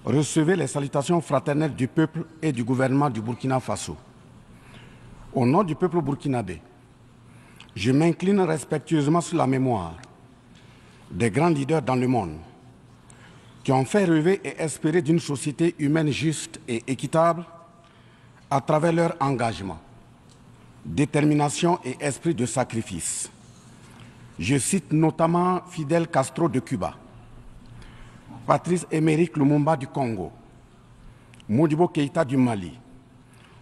Recevez les salutations fraternelles du peuple et du gouvernement du Burkina Faso. Au nom du peuple burkinabé, je m'incline respectueusement sur la mémoire des grands leaders dans le monde qui ont fait rêver et espérer d'une société humaine juste et équitable à travers leur engagement, détermination et esprit de sacrifice. Je cite notamment Fidel Castro de Cuba, Patrice Émeric Lumumba du Congo, Modibo Keïta du Mali,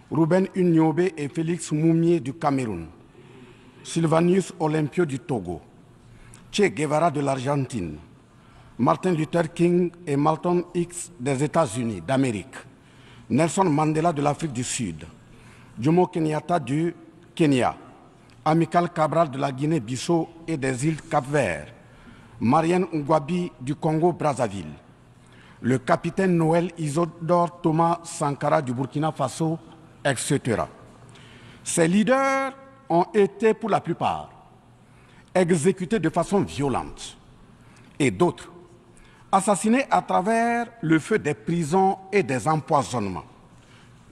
Ruben Unyobé et Félix Moumié du Cameroun, Sylvanus Olympio du Togo, Che Guevara de l'Argentine, Martin Luther King et Malcolm X des États-Unis d'Amérique, Nelson Mandela de l'Afrique du Sud, Jomo Kenyatta du Kenya, Amilcar Cabral de la Guinée-Bissau et des îles Cap-Vert, Marianne Ngouabi du Congo-Brazzaville, le capitaine Noël Isidore Thomas Sankara du Burkina Faso, etc. Ces leaders ont été, pour la plupart, exécutés de façon violente et d'autres assassinés à travers le feu des prisons et des empoisonnements.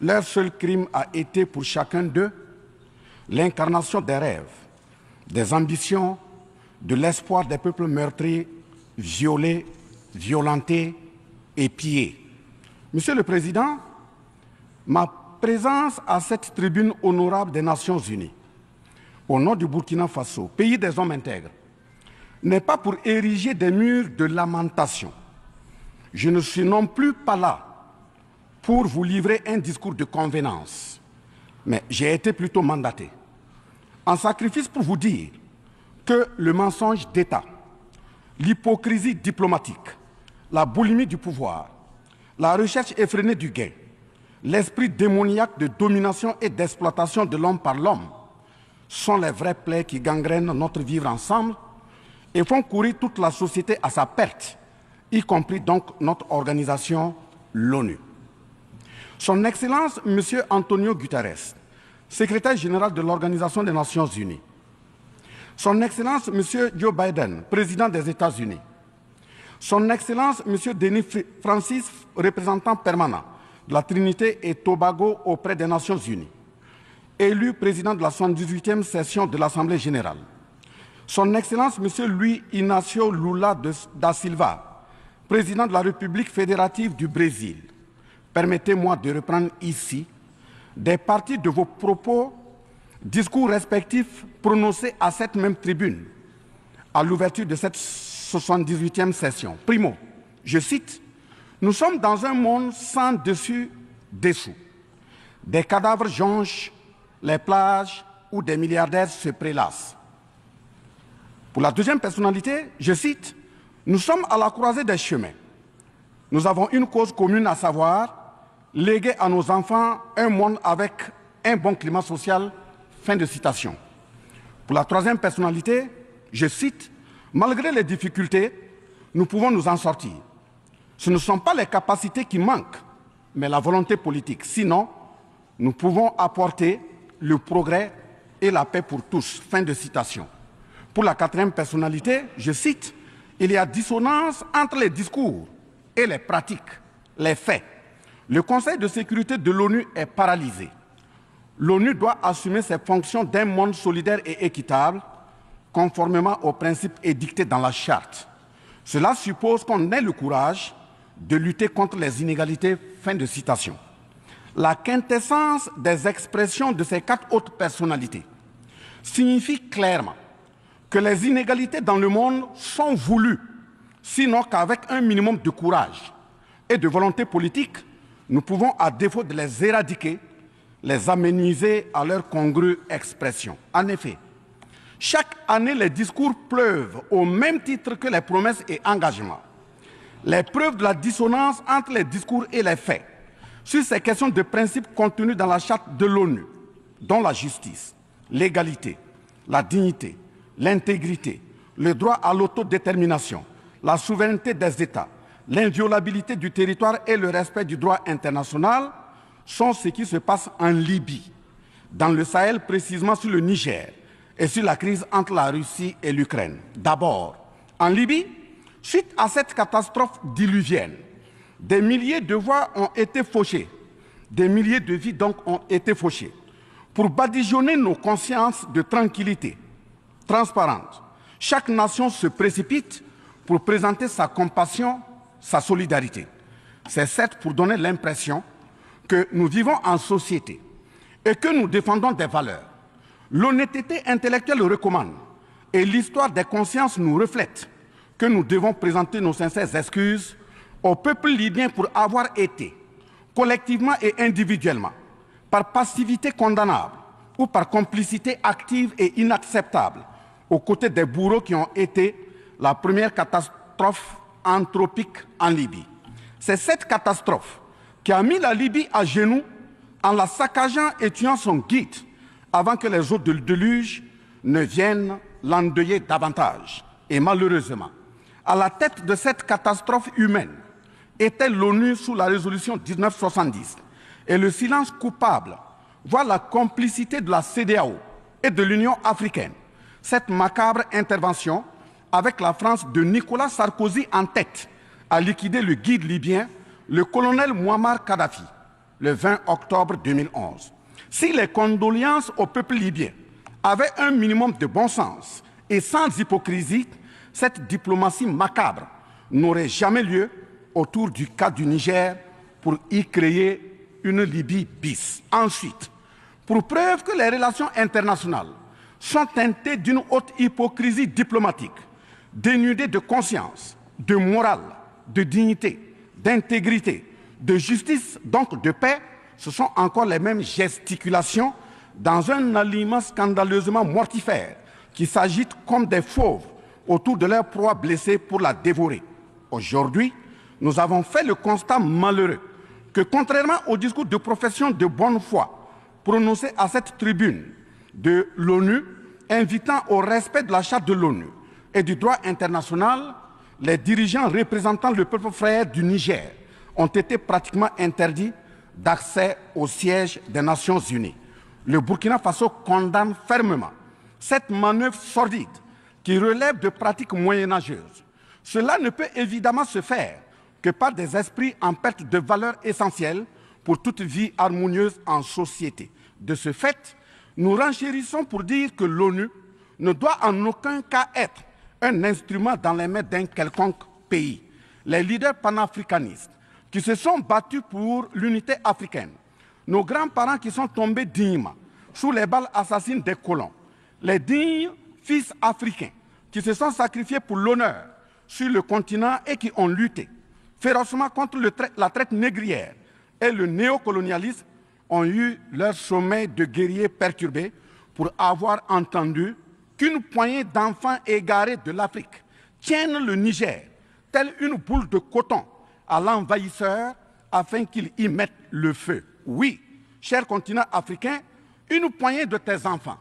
Leur seul crime a été pour chacun d'eux l'incarnation des rêves, des ambitions, de l'espoir des peuples meurtris, violés, violentés et pillés. Monsieur le Président, ma présence à cette tribune honorable des Nations Unies, au nom du Burkina Faso, pays des hommes intègres, n'est pas pour ériger des murs de lamentation. Je ne suis non plus pas là pour vous livrer un discours de convenance, mais j'ai été plutôt mandaté en sacrifice pour vous dire que le mensonge d'État, l'hypocrisie diplomatique, la boulimie du pouvoir, la recherche effrénée du gain, l'esprit démoniaque de domination et d'exploitation de l'homme par l'homme sont les vraies plaies qui gangrènent notre vivre ensemble et font courir toute la société à sa perte, y compris donc notre organisation, l'ONU. Son Excellence, M. Antonio Guterres, secrétaire général de l'Organisation des Nations Unies, Son Excellence, M. Joe Biden, président des États-Unis, Son Excellence, M. Denis Francis, représentant permanent de la Trinité et Tobago auprès des Nations Unies, élu président de la 78e session de l'Assemblée générale, Son Excellence, M. Luis Inácio Lula da Silva, président de la République fédérative du Brésil, permettez-moi de reprendre ici des parties de vos propos, discours respectifs prononcés à cette même tribune à l'ouverture de cette 78e session. Primo, je cite, « Nous sommes dans un monde sans dessus-dessous. Des cadavres jonchent les plages où des milliardaires se prélassent. » Pour la deuxième personnalité, je cite, « Nous sommes à la croisée des chemins. Nous avons une cause commune, à savoir léguer à nos enfants un monde avec un bon climat social. » Fin de citation. Pour la troisième personnalité, je cite, « Malgré les difficultés, nous pouvons nous en sortir. Ce ne sont pas les capacités qui manquent, mais la volonté politique. Sinon, nous pouvons apporter le progrès et la paix pour tous. » Fin de citation. Pour la quatrième personnalité, je cite, « Il y a dissonance entre les discours et les pratiques, les faits. Le Conseil de sécurité de l'ONU est paralysé. L'ONU doit assumer ses fonctions d'un monde solidaire et équitable, conformément aux principes édictés dans la Charte. Cela suppose qu'on ait le courage de lutter contre les inégalités. » Fin de citation. La quintessence des expressions de ces quatre autres personnalités signifie clairement que les inégalités dans le monde sont voulues, sinon qu'avec un minimum de courage et de volonté politique, nous pouvons, à défaut de les éradiquer, les amenuiser à leur congrue expression. En effet, chaque année, les discours pleuvent au même titre que les promesses et engagements. Les preuves de la dissonance entre les discours et les faits sur ces questions de principes contenus dans la Charte de l'ONU, dont la justice, l'égalité, la dignité, l'intégrité, le droit à l'autodétermination, la souveraineté des États, l'inviolabilité du territoire et le respect du droit international sont ce qui se passe en Libye, dans le Sahel, précisément sur le Niger, et sur la crise entre la Russie et l'Ukraine. D'abord, en Libye, suite à cette catastrophe diluvienne, Des milliers de voix ont été fauchées, des milliers de vies donc ont été fauchées, pour badigeonner nos consciences de tranquillité transparente. Chaque nation se précipite pour présenter sa compassion, sa solidarité. C'est certes pour donner l'impression que nous vivons en société et que nous défendons des valeurs. L'honnêteté intellectuelle le recommande et l'histoire des consciences nous reflète que nous devons présenter nos sincères excuses au peuple libyen pour avoir été, collectivement et individuellement, par passivité condamnable ou par complicité active et inacceptable, aux côtés des bourreaux qui ont été la première catastrophe anthropique en Libye. C'est cette catastrophe qui a mis la Libye à genoux en la saccageant et tuant son guide avant que les eaux de déluge ne viennent l'endeuiller davantage. Et malheureusement, à la tête de cette catastrophe humaine était l'ONU sous la résolution 1970. Et le silence coupable voit la complicité de la CEDEAO et de l'Union africaine. Cette macabre intervention, avec la France de Nicolas Sarkozy en tête, a liquidé le guide libyen, le colonel Mouammar Kadhafi, le 20 octobre 2011. Si les condoléances au peuple libyen avaient un minimum de bon sens et sans hypocrisie, cette diplomatie macabre n'aurait jamais lieu autour du cas du Niger pour y créer une Libye bis. Ensuite, pour preuve que les relations internationales sont teintées d'une haute hypocrisie diplomatique, dénudées de conscience, de morale, de dignité, d'intégrité, de justice, donc de paix, ce sont encore les mêmes gesticulations dans un aliment scandaleusement mortifère qui s'agitent comme des fauves autour de leur proie blessée pour la dévorer. Aujourd'hui, nous avons fait le constat malheureux que, contrairement au discours de profession de bonne foi prononcé à cette tribune de l'ONU, invitant au respect de la Charte de l'ONU et du droit international, les dirigeants représentant le peuple frère du Niger ont été pratiquement interdits d'accès au siège des Nations Unies. Le Burkina Faso condamne fermement cette manœuvre sordide qui relève de pratiques moyenâgeuses. Cela ne peut évidemment se faire que par des esprits en perte de valeurs essentielles pour toute vie harmonieuse en société. De ce fait, nous renchérissons pour dire que l'ONU ne doit en aucun cas être un instrument dans les mains d'un quelconque pays. Les leaders panafricanistes qui se sont battus pour l'unité africaine, nos grands-parents qui sont tombés dignement sous les balles assassines des colons, les dignes fils africains qui se sont sacrifiés pour l'honneur sur le continent et qui ont lutté férocement contre la traite négrière et le néocolonialisme, ont eu leur sommeil de guerriers perturbé pour avoir entendu qu'une poignée d'enfants égarés de l'Afrique tiennent le Niger, telle une boule de coton, à l'envahisseur afin qu'il y mette le feu. Oui, cher continent africain, une poignée de tes enfants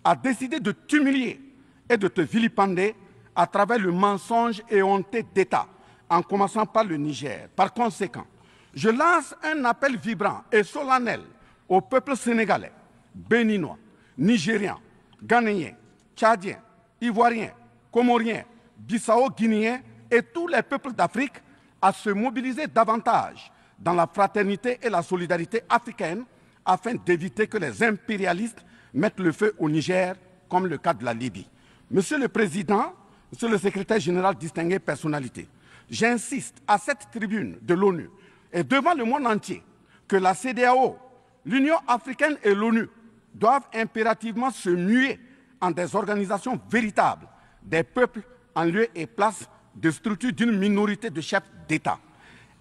a décidé de t'humilier et de te vilipender à travers le mensonge éhonté d'État, en commençant par le Niger. Par conséquent, je lance un appel vibrant et solennel au peuple sénégalais, béninois, nigérian, ghanéen, tchadien, ivoirien, comorien, bissau-guinéen et tous les peuples d'Afrique à se mobiliser davantage dans la fraternité et la solidarité africaine afin d'éviter que les impérialistes mettent le feu au Niger, comme le cas de la Libye. Monsieur le Président, Monsieur le Secrétaire général, distingué personnalité, j'insiste à cette tribune de l'ONU et devant le monde entier que la CEDEAO, l'Union africaine et l'ONU doivent impérativement se muer en des organisations véritables des peuples en lieu et place de structures d'une minorité de chefs d'État.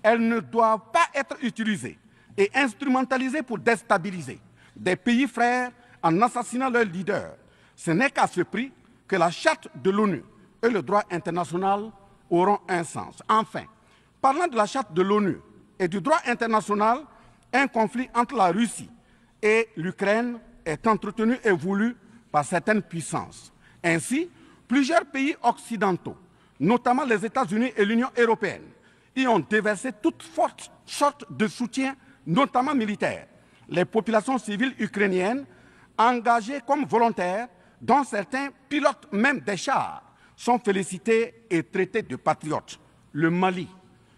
Elles ne doivent pas être utilisées et instrumentalisées pour déstabiliser des pays frères en assassinant leurs leaders. Ce n'est qu'à ce prix que la charte de l'ONU et le droit international auront un sens. Enfin, parlant de la charte de l'ONU et du droit international, un conflit entre la Russie et l'Ukraine est entretenu et voulu par certaines puissances. Ainsi, plusieurs pays occidentaux, notamment les États-Unis et l'Union européenne, y ont déversé toutes sortes de soutien, notamment militaire. Les populations civiles ukrainiennes, engagées comme volontaires, dont certains pilotent même des chars, sont félicités et traités de patriotes. Le Mali,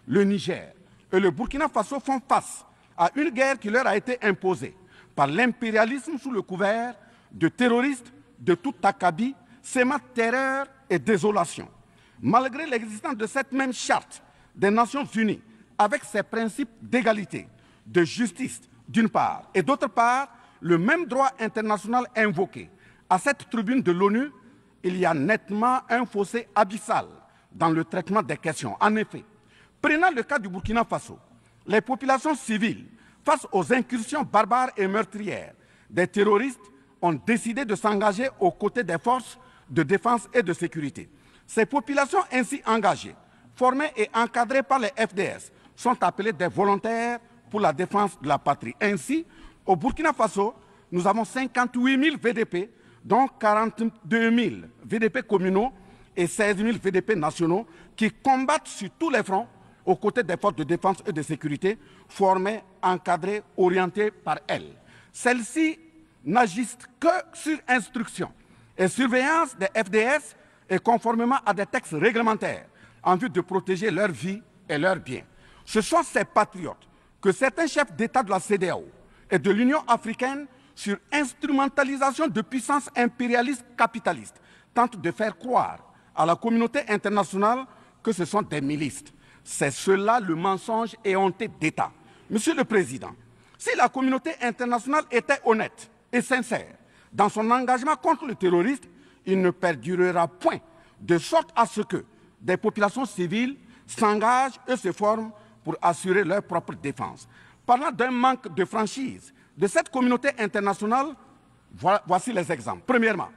le Niger, et le Burkina Faso font face à une guerre qui leur a été imposée par l'impérialisme sous le couvert de terroristes de toute acabit, sémant terreur et désolation. Malgré l'existence de cette même charte des Nations Unies, avec ses principes d'égalité, de justice d'une part, et d'autre part, le même droit international invoqué, à cette tribune de l'ONU, il y a nettement un fossé abyssal dans le traitement des questions. En effet, prenant le cas du Burkina Faso, les populations civiles, face aux incursions barbares et meurtrières des terroristes, ont décidé de s'engager aux côtés des forces de défense et de sécurité. Ces populations ainsi engagées, formées et encadrées par les FDS, sont appelées des volontaires pour la défense de la patrie. Ainsi, au Burkina Faso, nous avons 58 000 VDP, dont 42 000 VDP communaux et 16 000 VDP nationaux qui combattent sur tous les fronts aux côtés des forces de défense et de sécurité formées, encadrées, orientées par elles. Celles-ci n'agissent que sur instruction et surveillance des FDS et conformément à des textes réglementaires en vue de protéger leur vie et leurs biens. Ce sont ces patriotes que certains chefs d'État de la CEDEAO et de l'Union africaine, sur instrumentalisation de puissances impérialistes capitalistes, tentent de faire croire à la communauté internationale que ce sont des milices. C'est cela le mensonge éhonté d'État. Monsieur le Président, si la communauté internationale était honnête et sincère dans son engagement contre le terrorisme, il ne perdurera point, de sorte à ce que des populations civiles s'engagent et se forment pour assurer leur propre défense. Parlant d'un manque de franchise de cette communauté internationale, voici les exemples. Premièrement,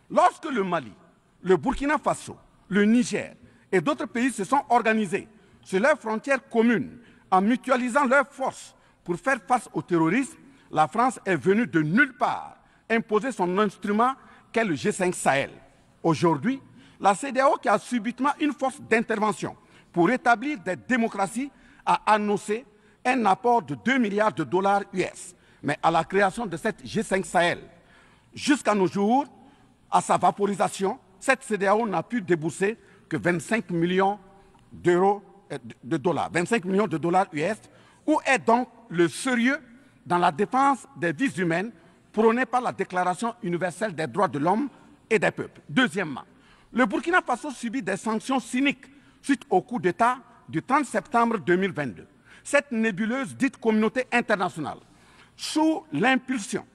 lorsque le Mali, le Burkina Faso, le Niger et d'autres pays se sont organisés sur leurs frontières communes en mutualisant leurs forces pour faire face au terrorisme, la France est venue de nulle part imposer son instrument qu'est le G5 Sahel. Aujourd'hui, la CEDEAO, qui a subitement une force d'intervention pour établir des démocraties, a annoncé un apport de 2 milliards de dollars US. Mais à la création de cette G5 Sahel, jusqu'à nos jours, à sa vaporisation, cette CEDEAO n'a pu débourser que 25 millions de dollars, 25 millions de dollars US. Où est donc le sérieux dans la défense des vies humaines prônée par la Déclaration universelle des droits de l'homme et des peuples? Deuxièmement, le Burkina Faso subit des sanctions cyniques suite au coup d'État du 30 septembre 2022. Cette nébuleuse dite communauté internationale, sous l'impulsion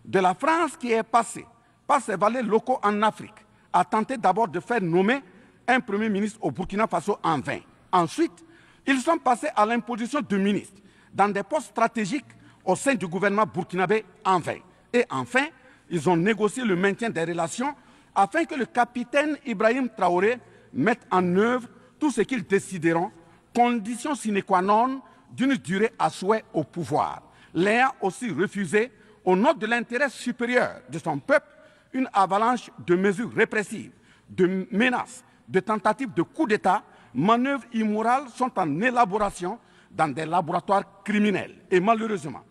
de la France qui est passée par ses valets locaux en Afrique, a tenté d'abord de faire nommer un Premier ministre au Burkina Faso en vain. Ensuite, ils sont passés à l'imposition de ministres dans des postes stratégiques au sein du gouvernement burkinabé en vain. Et enfin, ils ont négocié le maintien des relations afin que le capitaine Ibrahim Traoré mette en œuvre tout ce qu'ils décideront, condition sine qua non d'une durée à souhait au pouvoir. L'ayant aussi refusé, au nom de l'intérêt supérieur de son peuple, une avalanche de mesures répressives, de menaces, de tentatives de coup d'État, manœuvres immorales sont en élaboration dans des laboratoires criminels. Et malheureusement,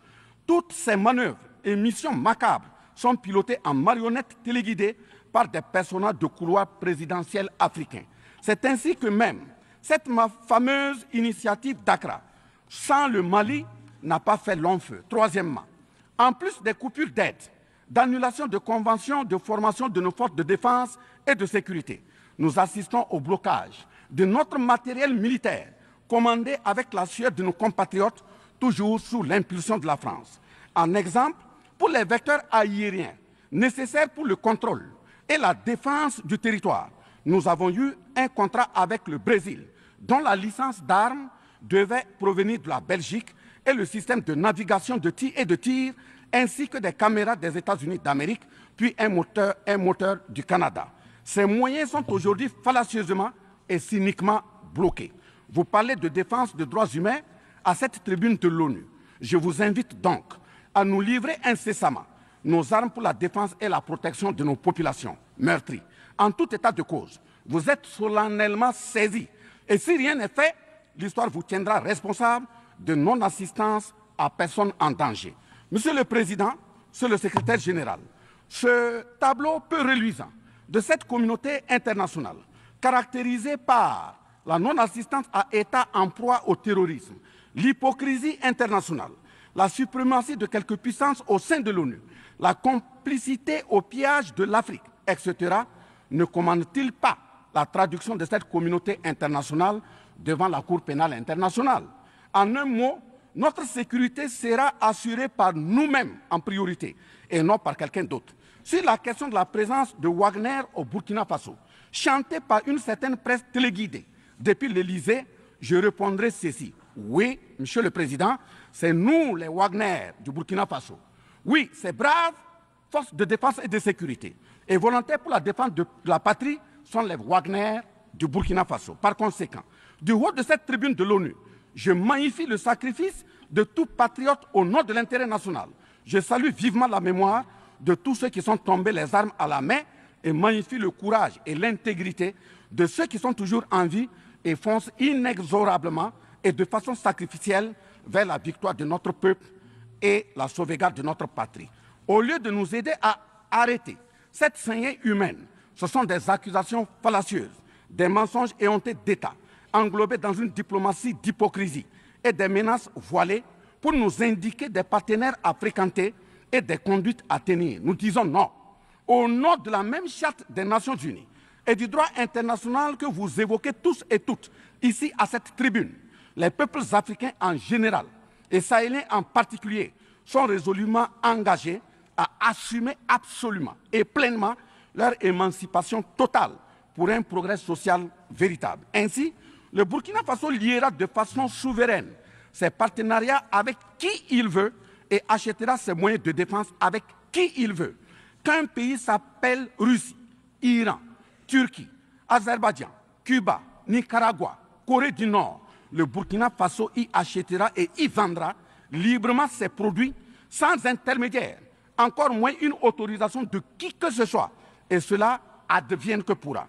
toutes ces manœuvres et missions macabres sont pilotées en marionnettes téléguidées par des personnages de couloir présidentiel africains. C'est ainsi que même cette fameuse initiative d'Accra, sans le Mali, n'a pas fait long feu. Troisièmement, en plus des coupures d'aide, d'annulation de conventions de formation de nos forces de défense et de sécurité, nous assistons au blocage de notre matériel militaire, commandé avec la sueur de nos compatriotes, toujours sous l'impulsion de la France. En exemple, pour les vecteurs aériens nécessaires pour le contrôle et la défense du territoire, nous avons eu un contrat avec le Brésil, dont la licence d'armes devait provenir de la Belgique et le système de navigation de tir ainsi que des caméras des États-Unis d'Amérique, puis un moteur du Canada. Ces moyens sont aujourd'hui fallacieusement et cyniquement bloqués. Vous parlez de défense des droits humains à cette tribune de l'ONU. Je vous invite donc à nous livrer incessamment nos armes pour la défense et la protection de nos populations meurtries. En tout état de cause, vous êtes solennellement saisis. Et si rien n'est fait, l'histoire vous tiendra responsable de non-assistance à personne en danger. Monsieur le Président, Monsieur le Secrétaire général, ce tableau peu reluisant de cette communauté internationale, caractérisée par la non-assistance à États en proie au terrorisme, l'hypocrisie internationale, la suprématie de quelques puissances au sein de l'ONU, la complicité au pillage de l'Afrique, etc., ne commandent-ils pas la traduction de cette communauté internationale devant la Cour pénale internationale? En un mot, notre sécurité sera assurée par nous-mêmes en priorité et non par quelqu'un d'autre. Sur la question de la présence de Wagner au Burkina Faso, chantée par une certaine presse téléguidée depuis l'Élysée, je répondrai ceci. Oui, Monsieur le Président, c'est nous les Wagner du Burkina Faso. Oui, ces braves forces de défense et de sécurité et volontaires pour la défense de la patrie sont les Wagner du Burkina Faso. Par conséquent, du haut de cette tribune de l'ONU, je magnifie le sacrifice de tout patriote au nom de l'intérêt national. Je salue vivement la mémoire de tous ceux qui sont tombés les armes à la main et magnifie le courage et l'intégrité de ceux qui sont toujours en vie et foncent inexorablement et de façon sacrificielle vers la victoire de notre peuple et la sauvegarde de notre patrie. Au lieu de nous aider à arrêter cette saignée humaine, ce sont des accusations fallacieuses, des mensonges éhontés d'État, englobés dans une diplomatie d'hypocrisie et des menaces voilées pour nous indiquer des partenaires à fréquenter et des conduites à tenir. Nous disons non. Au nom de la même charte des Nations Unies et du droit international que vous évoquez tous et toutes ici à cette tribune, les peuples africains en général et sahéliens en particulier sont résolument engagés à assumer absolument et pleinement leur émancipation totale pour un progrès social véritable. Ainsi, le Burkina Faso liera de façon souveraine ses partenariats avec qui il veut et achètera ses moyens de défense avec qui il veut. Qu'un pays s'appelle Russie, Iran, Turquie, Azerbaïdjan, Cuba, Nicaragua, Corée du Nord, le Burkina Faso y achètera et y vendra librement ses produits sans intermédiaire, encore moins une autorisation de qui que ce soit, et cela advienne que pourra.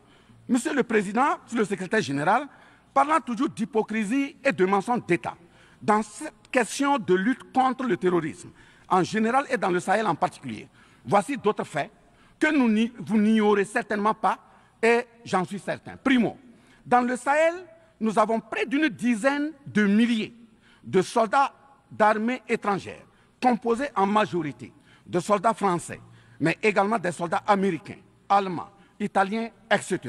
Monsieur le Président, le Secrétaire général, parlant toujours d'hypocrisie et de mensonges d'État, dans cette question de lutte contre le terrorisme, en général et dans le Sahel en particulier, voici d'autres faits que vous n'ignorez certainement pas, et j'en suis certain. Primo, dans le Sahel, nous avons près d'une dizaine de milliers de soldats d'armées étrangères, composés en majorité de soldats français, mais également des soldats américains, allemands, italiens, etc.,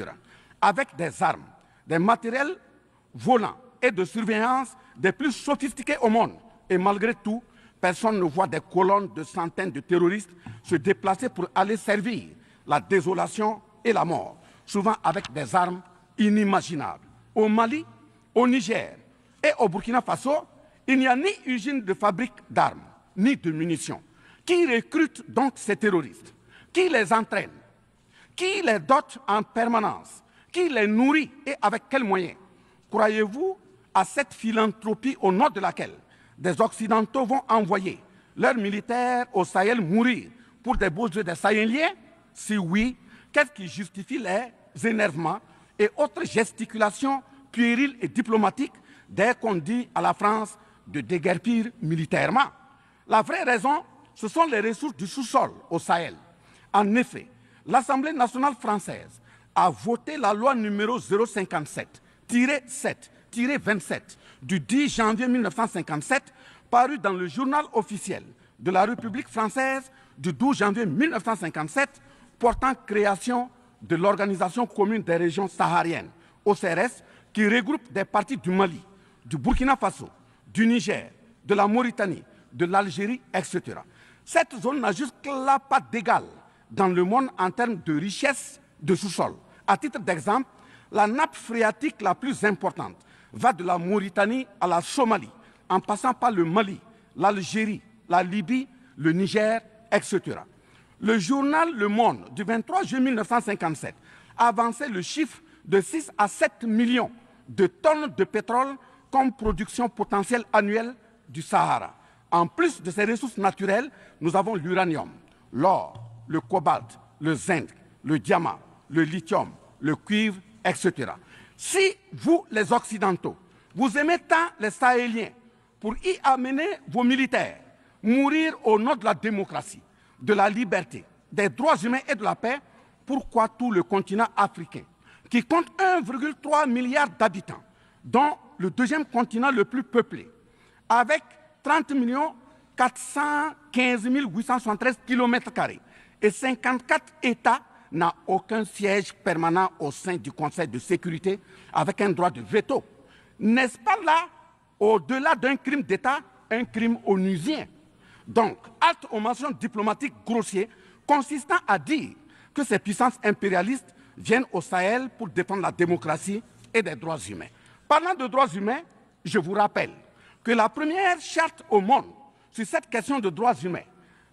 avec des armes, des matériels volants et de surveillance des plus sophistiqués au monde. Et malgré tout, personne ne voit des colonnes de centaines de terroristes se déplacer pour aller servir la désolation et la mort, souvent avec des armes inimaginables. Au Mali, au Niger et au Burkina Faso, il n'y a ni usine de fabrique d'armes, ni de munitions. Qui recrute donc ces terroristes? Qui les entraîne? Qui les dote en permanence? Qui les nourrit et avec quels moyens? Croyez-vous à cette philanthropie au nom de laquelle des Occidentaux vont envoyer leurs militaires au Sahel mourir pour des beaux yeux des Sahéliens? Si oui, qu'est-ce qui justifie les énervements et autres gesticulations puériles et diplomatiques dès qu'on dit à la France de déguerpir militairement? La vraie raison, ce sont les ressources du sous-sol au Sahel. En effet, l'Assemblée nationale française a voté la loi numéro 057-7-27 du 10 janvier 1957, parue dans le journal officiel de la République française du 12 janvier 1957, portant création de l'Organisation commune des régions sahariennes, OCRS, qui regroupe des parties du Mali, du Burkina Faso, du Niger, de la Mauritanie, de l'Algérie, etc. Cette zone n'a jusque-là pas d'égal dans le monde en termes de richesse de sous-sol. À titre d'exemple, la nappe phréatique la plus importante va de la Mauritanie à la Somalie, en passant par le Mali, l'Algérie, la Libye, le Niger, etc. Le journal Le Monde du 23 juillet 1957 avançait le chiffre de 6 à 7 millions de tonnes de pétrole comme production potentielle annuelle du Sahara. En plus de ces ressources naturelles, nous avons l'uranium, l'or, le cobalt, le zinc, le diamant, le lithium, le cuivre, etc. Si vous, les Occidentaux, vous aimez tant les Sahéliens pour y amener vos militaires, mourir au nom de la démocratie, de la liberté, des droits humains et de la paix, pourquoi tout le continent africain, qui compte 1,3 milliard d'habitants, dont le deuxième continent le plus peuplé, avec 30 415 873 km² et 54 États n'a aucun siège permanent au sein du Conseil de sécurité avec un droit de veto. N'est-ce pas là, au-delà d'un crime d'État, un crime onusien? Donc, halte aux mentions diplomatiques grossiers consistant à dire que ces puissances impérialistes viennent au Sahel pour défendre la démocratie et des droits humains. Parlant de droits humains, je vous rappelle que la première charte au monde sur cette question de droits humains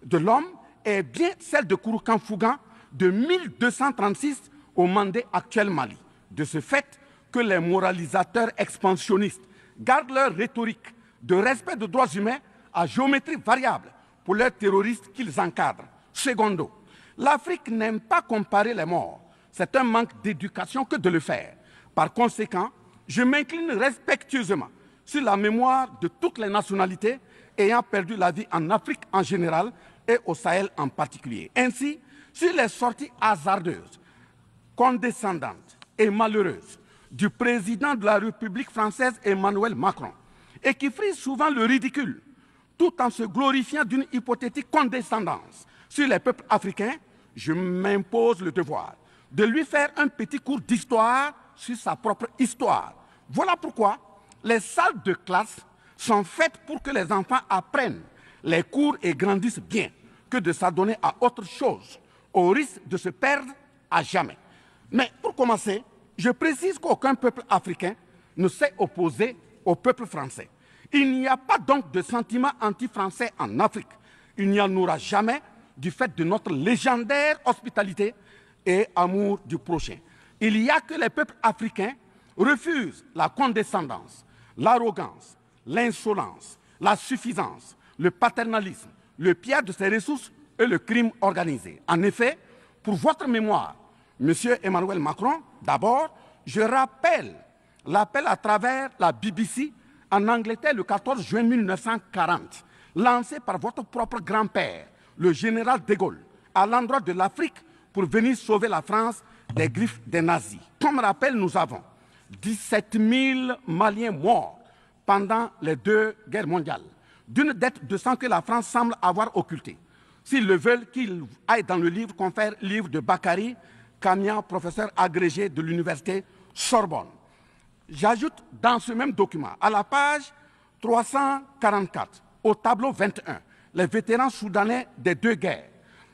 de l'homme est bien celle de Kouroukan-Fougan de 1236 au Mandé actuel Mali. De ce fait que les moralisateurs expansionnistes gardent leur rhétorique de respect des droits humains à géométrie variable pour leurs terroristes qu'ils encadrent. Secondo, l'Afrique n'aime pas comparer les morts. C'est un manque d'éducation que de le faire. Par conséquent, je m'incline respectueusement sur la mémoire de toutes les nationalités ayant perdu la vie en Afrique en général et au Sahel en particulier. Ainsi, sur les sorties hasardeuses, condescendantes et malheureuses du président de la République française Emmanuel Macron, et qui frise souvent le ridicule, tout en se glorifiant d'une hypothétique condescendance sur les peuples africains, je m'impose le devoir de lui faire un petit cours d'histoire sur sa propre histoire. Voilà pourquoi les salles de classe sont faites pour que les enfants apprennent les cours et grandissent bien, que de s'adonner à autre chose, au risque de se perdre à jamais. Mais pour commencer, je précise qu'aucun peuple africain ne s'est opposé au peuple français. Il n'y a pas donc de sentiment anti-français en Afrique. Il n'y en aura jamais du fait de notre légendaire hospitalité et amour du prochain. Il y a que les peuples africains refusent la condescendance, l'arrogance, l'insolence, la suffisance, le paternalisme, le pillage de ses ressources et le crime organisé. En effet, pour votre mémoire, M. Emmanuel Macron, d'abord, je rappelle l'appel à travers la BBC en Angleterre le 14 juin 1940, lancé par votre propre grand-père, le général de Gaulle, à l'endroit de l'Afrique pour venir sauver la France des griffes des nazis. Comme rappel, nous avons 17 000 Maliens morts pendant les 2 guerres mondiales, d'une dette de sang que la France semble avoir occultée. S'ils le veulent, qu'ils aillent dans le livre, confère livre de Bakary Kamia, professeur agrégé de l'université Sorbonne. J'ajoute dans ce même document, à la page 344, au tableau 21, les vétérans soudanais des 2 guerres.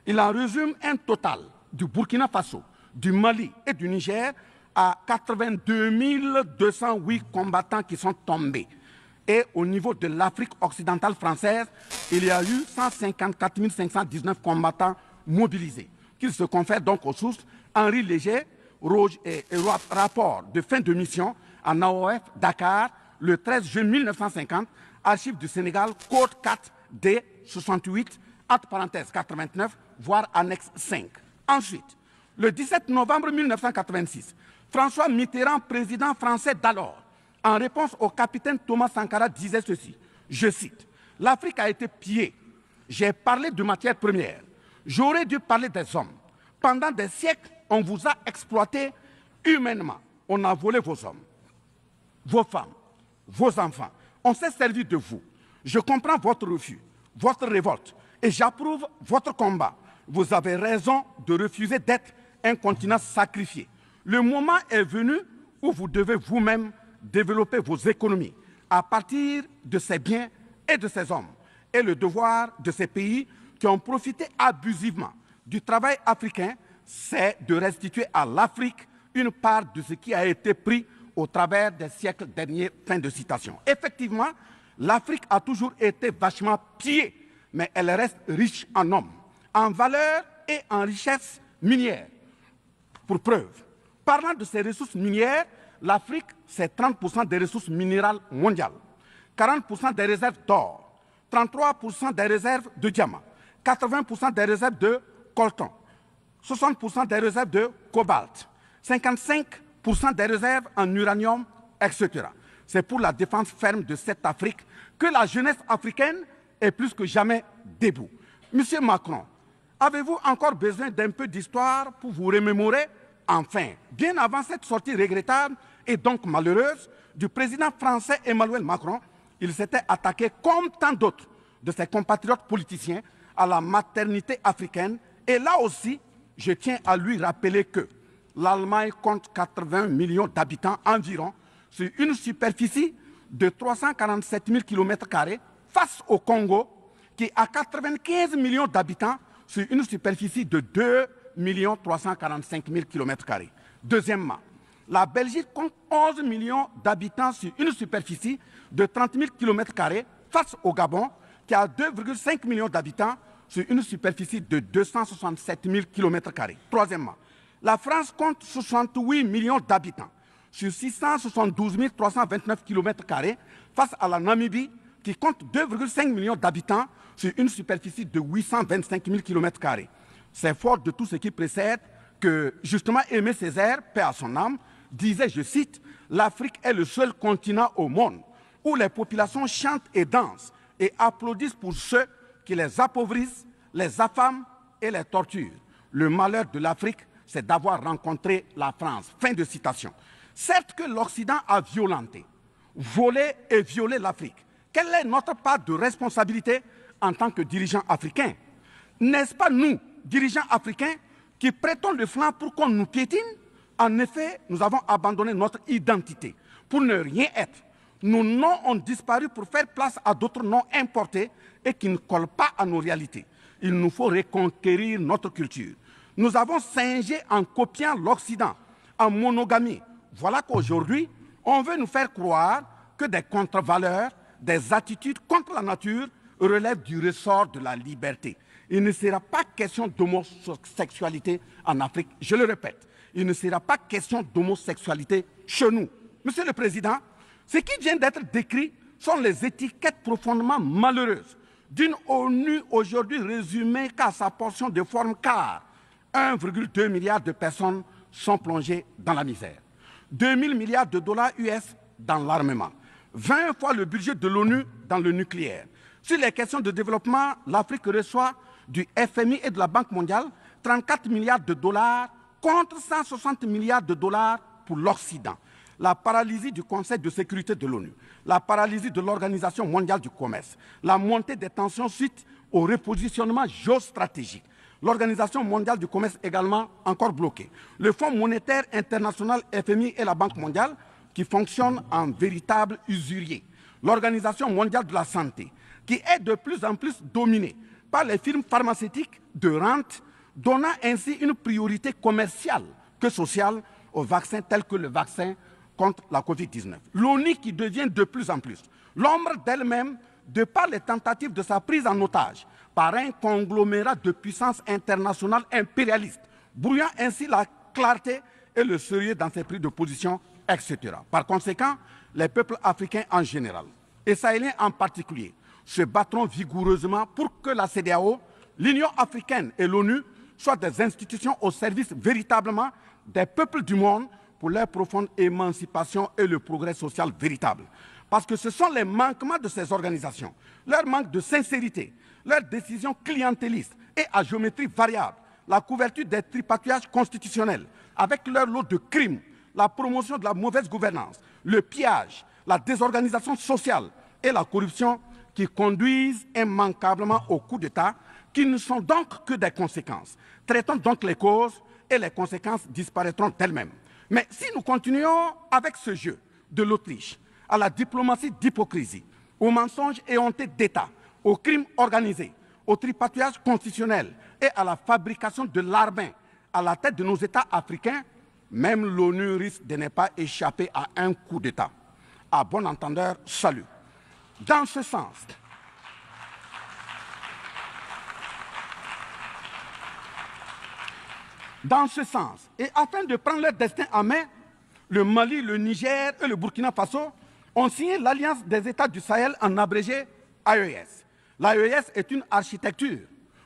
Il en résume un total du Burkina Faso, du Mali et du Niger à 82 208 combattants qui sont tombés. Et au niveau de l'Afrique occidentale française, il y a eu 154 519 combattants mobilisés, qu'ils se confèrent donc aux sources Henri Léger, rapport de fin de mission en AOF Dakar, le 13 juin 1950, archives du Sénégal, code 4 D 68, acte parenthèse 89, voire annexe 5. Ensuite, le 17 novembre 1986, François Mitterrand, président français d'alors, en réponse au capitaine Thomas Sankara, disait ceci, je cite, « L'Afrique a été pillée. J'ai parlé de matières premières. J'aurais dû parler des hommes. Pendant des siècles, on vous a exploité humainement. On a volé vos hommes, vos femmes, vos enfants. On s'est servi de vous. Je comprends votre refus, votre révolte, et j'approuve votre combat. Vous avez raison de refuser d'être un continent sacrifié. Le moment est venu où vous devez vous-même développer vos économies à partir de ces biens et de ces hommes. Et le devoir de ces pays qui ont profité abusivement du travail africain, c'est de restituer à l'Afrique une part de ce qui a été pris au travers des siècles derniers. » Fin de citation. Effectivement, l'Afrique a toujours été vachement pillée, mais elle reste riche en hommes, en valeur et en richesse minière. Pour preuve, parlant de ses ressources minières, l'Afrique, c'est 30% des ressources minérales mondiales, 40% des réserves d'or, 33% des réserves de diamants, 80% des réserves de coltan, 60% des réserves de cobalt, 55% des réserves en uranium, etc. C'est pour la défense ferme de cette Afrique que la jeunesse africaine est plus que jamais debout. Monsieur Macron, avez-vous encore besoin d'un peu d'histoire pour vous remémorer? Enfin, bien avant cette sortie regrettable et donc malheureuse du président français Emmanuel Macron, il s'était attaqué, comme tant d'autres de ses compatriotes politiciens, à la maternité africaine. Et là aussi, je tiens à lui rappeler que l'Allemagne compte 80 millions d'habitants environ sur une superficie de 347 000 km² face au Congo, qui a 95 millions d'habitants sur une superficie de 2 345 000 km². Deuxièmement, la Belgique compte 11 millions d'habitants sur une superficie de 30 000 km² face au Gabon, qui a 2,5 millions d'habitants sur une superficie de 267 000 km². Troisièmement, la France compte 68 millions d'habitants sur 672 329 km² face à la Namibie, qui compte 2,5 millions d'habitants sur une superficie de 825 000 km². C'est fort de tout ce qui précède que, justement, Aimé Césaire, paix à son âme, disait, je cite, « L'Afrique est le seul continent au monde où les populations chantent et dansent et applaudissent pour ceux qui les appauvrissent, les affament et les torturent. Le malheur de l'Afrique, c'est d'avoir rencontré la France. » Fin de citation. Certes que l'Occident a violenté, volé et violé l'Afrique. Quelle est notre part de responsabilité en tant que dirigeants africains? N'est-ce pas nous, dirigeants africains, qui prêtons le flanc pour qu'on nous piétine? En effet, nous avons abandonné notre identité pour ne rien être. Nos noms ont disparu pour faire place à d'autres noms importés et qui ne collent pas à nos réalités. Il nous faut reconquérir notre culture. Nous avons singé en copiant l'Occident, en monogamie. Voilà qu'aujourd'hui, on veut nous faire croire que des contre-valeurs, des attitudes contre la nature relèvent du ressort de la liberté. Il ne sera pas question d'homosexualité en Afrique, je le répète. Il ne sera pas question d'homosexualité chez nous. Monsieur le Président, ce qui vient d'être décrit sont les étiquettes profondément malheureuses d'une ONU aujourd'hui résumée qu'à sa portion de forme, car 1,2 milliard de personnes sont plongées dans la misère. 2 000 milliards de dollars US dans l'armement. 20 fois le budget de l'ONU dans le nucléaire. Sur les questions de développement, l'Afrique reçoit du FMI et de la Banque mondiale 34 milliards de dollars contre 160 milliards de dollars pour l'Occident. La paralysie du Conseil de sécurité de l'ONU, la paralysie de l'Organisation mondiale du commerce, la montée des tensions suite au repositionnement géostratégique. L'Organisation mondiale du commerce également encore bloquée. Le Fonds monétaire international FMI et la Banque mondiale qui fonctionnent en véritable usurier. L'Organisation mondiale de la santé qui est de plus en plus dominée par les firmes pharmaceutiques de rente, donnant ainsi une priorité commerciale que sociale aux vaccins tels que le vaccin contre la Covid-19. L'ONU qui devient de plus en plus l'ombre d'elle-même de par les tentatives de sa prise en otage par un conglomérat de puissances internationales impérialistes, brouillant ainsi la clarté et le sérieux dans ses prises de position, etc. Par conséquent, les peuples africains en général, et sahéliens en particulier, se battront vigoureusement pour que la CEDEAO, l'Union africaine et l'ONU soient des institutions au service véritablement des peuples du monde pour leur profonde émancipation et le progrès social véritable. Parce que ce sont les manquements de ces organisations, leur manque de sincérité, leurs décisions clientélistes et à géométrie variable, la couverture des tripatouillages constitutionnels avec leur lot de crimes, la promotion de la mauvaise gouvernance, le pillage, la désorganisation sociale et la corruption qui conduisent immanquablement au coup d'État, qui ne sont donc que des conséquences. Traitons donc les causes et les conséquences disparaîtront d'elles-mêmes. Mais si nous continuons avec ce jeu de l'Autriche, à la diplomatie d'hypocrisie, aux mensonges éhontés d'État, aux crimes organisés, au tripatouillage constitutionnel et à la fabrication de l'armée à la tête de nos États africains, même l'ONU risque de ne pas échapper à un coup d'État. À bon entendeur, salut. Dans ce sens, et afin de prendre leur destin en main, le Mali, le Niger et le Burkina Faso ont signé l'Alliance des États du Sahel, en abrégé AES. L'AES est une architecture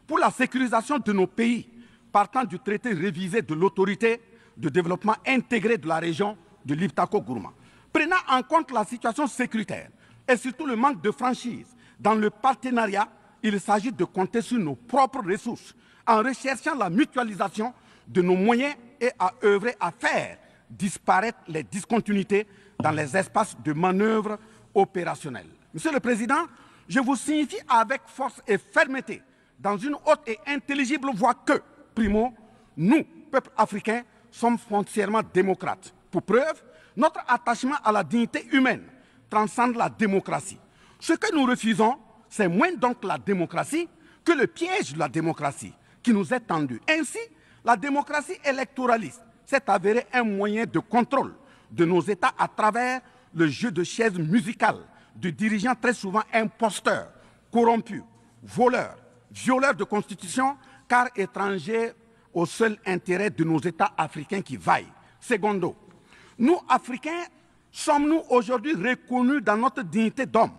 pour la sécurisation de nos pays, partant du traité révisé de l'autorité de développement intégré de la région de l'Iptako-Gourma. Prenant en compte la situation sécuritaire et surtout le manque de franchise dans le partenariat, il s'agit de compter sur nos propres ressources en recherchant la mutualisation de nos moyens et à œuvrer à faire disparaître les discontinuités dans les espaces de manœuvre opérationnels. Monsieur le Président, je vous signifie avec force et fermeté, dans une haute et intelligible voix que, primo, nous, peuple africain, sommes foncièrement démocrates. Pour preuve, notre attachement à la dignité humaine transcende la démocratie. Ce que nous refusons, c'est moins donc la démocratie que le piège de la démocratie qui nous est tendu. Ainsi, la démocratie électoraliste s'est avérée un moyen de contrôle de nos États à travers le jeu de chaises musicales de dirigeants très souvent imposteurs, corrompus, voleurs, violeurs de constitution, car étrangers au seul intérêt de nos États africains qui vaillent. Secondo, nous, Africains, sommes-nous aujourd'hui reconnus dans notre dignité d'homme,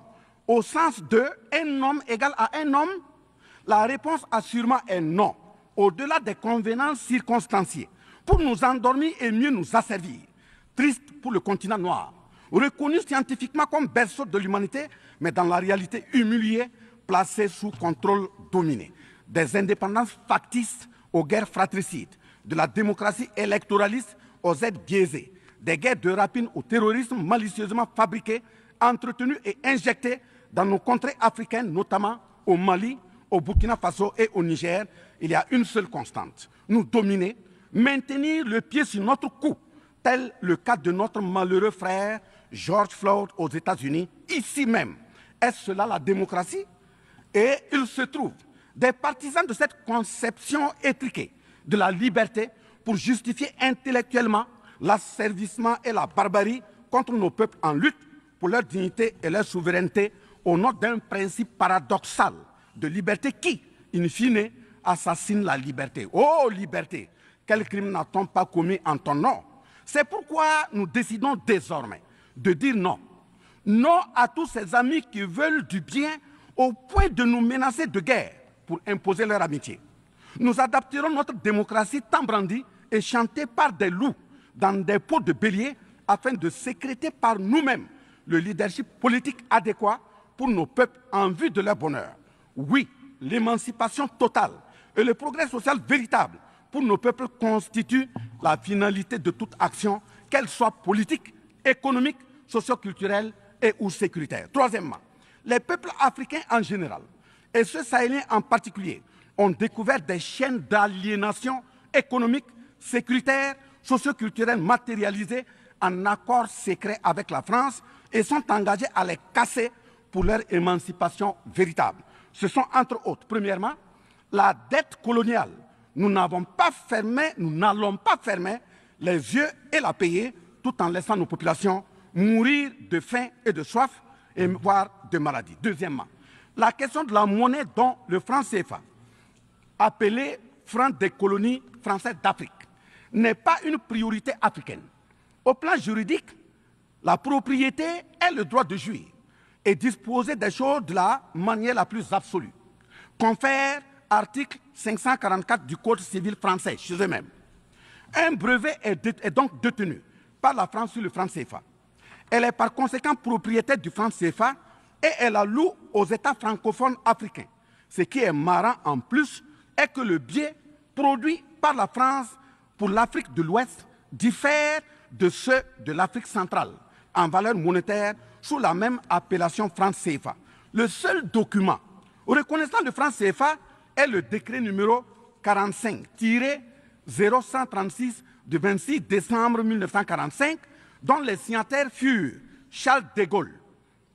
au sens de un homme égal à un homme? La réponse assurément est non, au-delà des convenances circonstanciées, pour nous endormir et mieux nous asservir. Triste pour le continent noir, reconnu scientifiquement comme berceau de l'humanité, mais dans la réalité humilié, placé sous contrôle dominé. Des indépendances factices aux guerres fratricides, de la démocratie électoraliste aux aides biaisées, des guerres de rapine au terrorisme malicieusement fabriquées, entretenues et injectées dans nos contrées africaines, notamment au Mali, au Burkina Faso et au Niger. Il y a une seule constante, nous dominer, maintenir le pied sur notre cou, tel le cas de notre malheureux frère George Floyd aux États-Unis, ici même. Est-ce cela la démocratie? Et il se trouve des partisans de cette conception étriquée de la liberté pour justifier intellectuellement l'asservissement et la barbarie contre nos peuples en lutte pour leur dignité et leur souveraineté au nom d'un principe paradoxal de liberté qui, in fine, assassine la liberté. Oh liberté, quel crime n'a-t-on pas commis en ton nom? C'est pourquoi nous décidons désormais de dire non. Non à tous ces amis qui veulent du bien au point de nous menacer de guerre pour imposer leur amitié. Nous adapterons notre démocratie tant brandie et chantée par des loups dans des pots de bélier afin de sécréter par nous-mêmes le leadership politique adéquat pour nos peuples en vue de leur bonheur. Oui, l'émancipation totale et le progrès social véritable pour nos peuples constituent la finalité de toute action, qu'elle soit politique, économique, socio-culturelle et ou sécuritaire. Troisièmement, les peuples africains en général, et ceux sahéliens en particulier, ont découvert des chaînes d'aliénation économique, sécuritaire, socio-culturelle matérialisées en accord secret avec la France et sont engagés à les casser pour leur émancipation véritable. Ce sont entre autres, premièrement, la dette coloniale. Nous n'allons pas fermer les yeux et la payer tout en laissant nos populations mourir de faim et de soif et voire de maladie. Deuxièmement, la question de la monnaie dont le franc CFA, appelé franc des colonies françaises d'Afrique, n'est pas une priorité africaine. Au plan juridique, la propriété est le droit de jouir et disposer des choses de la manière la plus absolue. Confère article 544 du Code civil français chez eux-mêmes. Un brevet est donc détenu par la France sur le franc CFA. Elle est par conséquent propriétaire du franc CFA et elle la loue aux États francophones africains. Ce qui est marrant en plus est que le biais produit par la France pour l'Afrique de l'Ouest diffère de ceux de l'Afrique centrale en valeur monétaire sous la même appellation franc CFA. Le seul document reconnaissant le franc CFA est le décret numéro 45-0136 du 26 décembre 1945, dont les signataires furent Charles de Gaulle,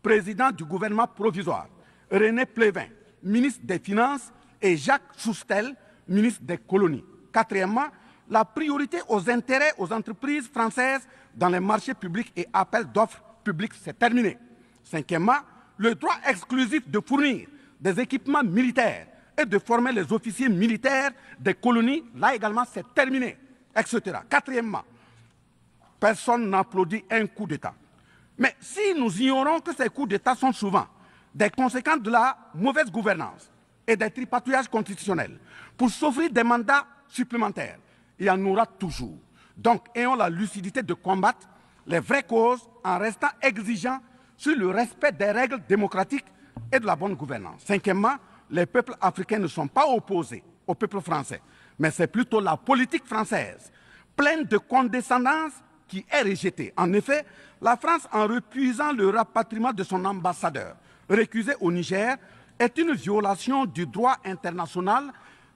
président du gouvernement provisoire, René Pleven, ministre des Finances, et Jacques Soustel, ministre des Colonies. Quatrièmement, la priorité aux intérêts aux entreprises françaises dans les marchés publics et appels d'offres publics, c'est terminé. Cinquièmement, le droit exclusif de fournir des équipements militaires et de former les officiers militaires des colonies, là également c'est terminé, etc. Quatrièmement, personne n'applaudit un coup d'État. Mais si nous ignorons que ces coups d'État sont souvent des conséquences de la mauvaise gouvernance et des tripatouillages constitutionnels pour s'offrir des mandats supplémentaires, il y en aura toujours. Donc, ayons la lucidité de combattre les vraies causes en restant exigeants sur le respect des règles démocratiques et de la bonne gouvernance. Cinquièmement, les peuples africains ne sont pas opposés au peuple français, mais c'est plutôt la politique française, pleine de condescendance, qui est rejetée. En effet, la France, en refusant le rapatriement de son ambassadeur récusé au Niger est une violation du droit international,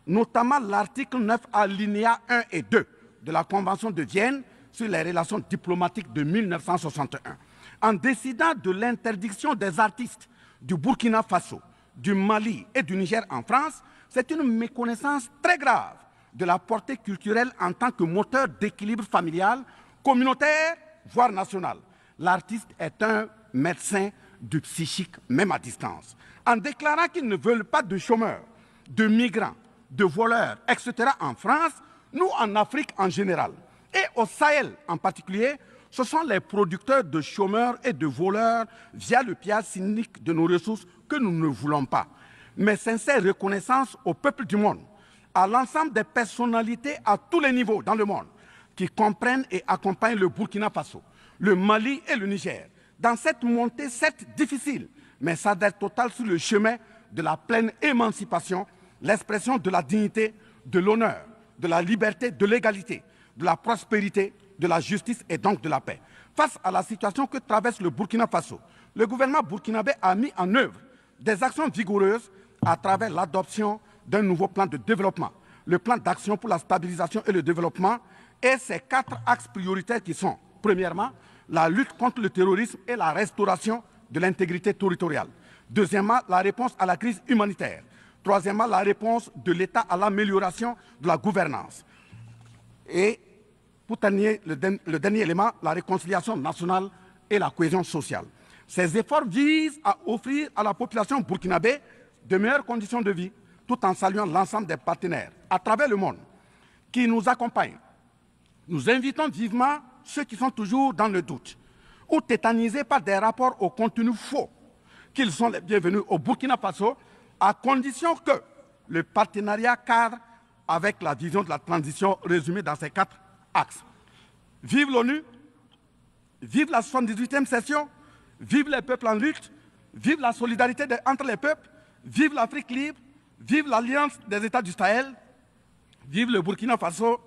notamment l'article 9 alinéa 1 et 2 de la Convention de Vienne sur les relations diplomatiques de 1961. En décidant de l'interdiction des artistes du Burkina Faso, du Mali et du Niger en France, c'est une méconnaissance très grave de la portée culturelle en tant que moteur d'équilibre familial, communautaire, voire national. L'artiste est un médecin du psychique, même à distance. En déclarant qu'ils ne veulent pas de chômeurs, de migrants, de voleurs, etc. en France, nous en Afrique en général, et au Sahel en particulier, ce sont les producteurs de chômeurs et de voleurs via le pillage cynique de nos ressources que nous ne voulons pas. Mais sincère reconnaissance au peuple du monde, à l'ensemble des personnalités à tous les niveaux dans le monde qui comprennent et accompagnent le Burkina Faso, le Mali et le Niger dans cette montée, certes difficile, mais s'adresse totale sur le chemin de la pleine émancipation, l'expression de la dignité, de l'honneur, de la liberté, de l'égalité, de la prospérité, de la justice et donc de la paix. Face à la situation que traverse le Burkina Faso, le gouvernement burkinabé a mis en œuvre des actions vigoureuses à travers l'adoption d'un nouveau plan de développement, le plan d'action pour la stabilisation et le développement, et ses 4 axes prioritaires qui sont, premièrement, la lutte contre le terrorisme et la restauration de l'intégrité territoriale. Deuxièmement, la réponse à la crise humanitaire. Troisièmement, la réponse de l'État à l'amélioration de la gouvernance. Et pour terminer, le dernier élément, la réconciliation nationale et la cohésion sociale. Ces efforts visent à offrir à la population burkinabé de meilleures conditions de vie, tout en saluant l'ensemble des partenaires à travers le monde qui nous accompagnent. Nous invitons vivement ceux qui sont toujours dans le doute ou tétanisés par des rapports au contenu faux qu'ils sont les bienvenus au Burkina Faso, à condition que le partenariat cadre avec la vision de la transition résumée dans ces 4 axes. Vive l'ONU, vive la 78e session, vive les peuples en lutte, vive la solidarité entre les peuples, vive l'Afrique libre, vive l'Alliance des États du Sahel, vive le Burkina Faso,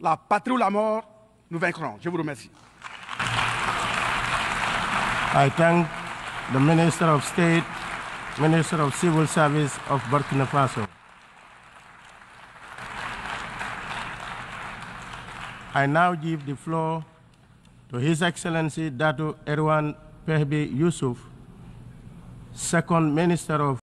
la patrie ou la mort, nous vaincrons. Je vous remercie. I thank the Minister of State, Minister of Civil Service of Burkina Faso. I now give the floor to His Excellency Dato Erwan Pehbe Yusuf, Second Minister of